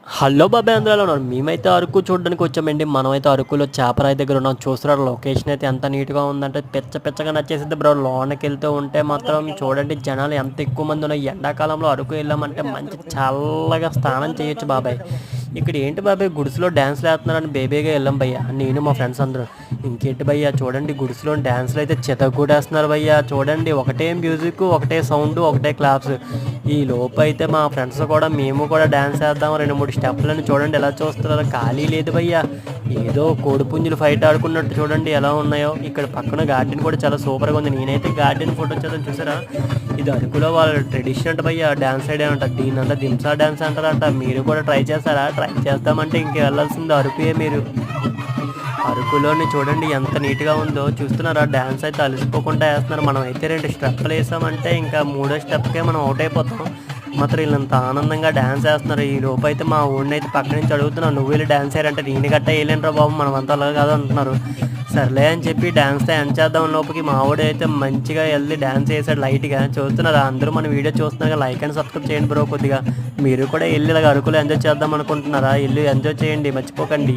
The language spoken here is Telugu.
హలో బాబాయ్ అందరూ ఉన్నారు. మేమైతే అరకు చూడడానికి వచ్చామండి. మనమైతే అరకులో చేపరాయి దగ్గర ఉన్నాం. చూస్తున్నారు లొకేషన్ అయితే ఎంత నీట్గా ఉందంటే పెచ్చగా నచ్చేసింది బ్రో. లోనకి వెళ్తూ ఉంటే మాత్రం చూడండి జనాలు ఎంత ఎక్కువ మంది ఉన్నాయి. ఎండాకాలంలో అరకు వెళ్ళామంటే మంచి చల్లగా స్నానం చేయొచ్చు బాబాయ్. ఇక్కడ ఏంటి బాబాయ్ గుడిసెలో డ్యాన్స్లు వేస్తున్నారని బేబీగా వెళ్ళాం భయ్య, నేను మా ఫ్రెండ్స్ అందరూ. ఇంకేంటి భయ్య చూడండి గుడిసెలో డ్యాన్స్లు అయితే చితగూడేస్తున్నారు భయ్య. చూడండి ఒకటే మ్యూజిక్, ఒకటే సౌండ్, ఒకటే క్లాప్స్. ఈ లోపు అయితే మా ఫ్రెండ్స్ కూడా మేము కూడా డ్యాన్స్ వేద్దాం 2-3 స్టెప్లని. చూడండి ఎలా చూస్తున్నారు, ఖాళీ లేదు భయ్య. ఏదో కోడిపుంజులు ఫైట్ ఆడుకున్నట్టు చూడండి ఎలా ఉన్నాయో. ఇక్కడ పక్కన గార్డెన్ కూడా చాలా సూపర్గా ఉంది. నేనైతే గార్డెన్ ఫోటో చేద్దాం చూసారా. ఇది అరకులో వాళ్ళ ట్రెడిషన్ అంట భయ్య, డ్యాన్స్ ఐడియా అంట. దీని అంతా దింసా డ్యాన్స్ అంటారంట. మీరు కూడా ట్రై చేస్తారా? ట్రై చేస్తామంటే ఇంక వెళ్ళాల్సింది అరకుయే మీరు. అరకులోని చూడండి ఎంత నీట్గా ఉందో చూస్తున్నారా. డ్యాన్స్ అయితే అలసిపోకుండా వేస్తున్నారు. మనం అయితే 2 స్టెప్పులు వేసామంటే ఇంకా 3వ స్టెప్కే మనం అవుట్ అయిపోతాం. మాత్రం వీళ్ళంత ఆనందంగా డ్యాన్స్ వేస్తున్నారు. ఈ లోపు అయితే మా ఊడిని అయితే పక్క నుంచి అడుగుతున్నాను, నువ్వు వీళ్ళు డ్యాన్స్ వేయాలంటే నేను గట్టా వేయలేనురా బాబు, మనం అంతా అలా కాదు అంటున్నారు. సర్లే అని చెప్పి డ్యాన్స్తో ఎండ్ చేద్దాం లోపుకి మా ఊడు అయితే మంచిగా వెళ్ళి డ్యాన్స్ వేసాడు లైట్గా. చూస్తున్నారు అందరూ మన వీడియో చూస్తున్నారు. లైక్ అండ్ సబ్స్క్రైబ్ చేయండి బ్రో కొద్దిగా. మీరు కూడా వెళ్ళి ఇలాగ అరకులో ఎంజాయ్ చేద్దాం అనుకుంటున్నారా? వెళ్ళి ఎంజాయ్ చేయండి మర్చిపోకండి.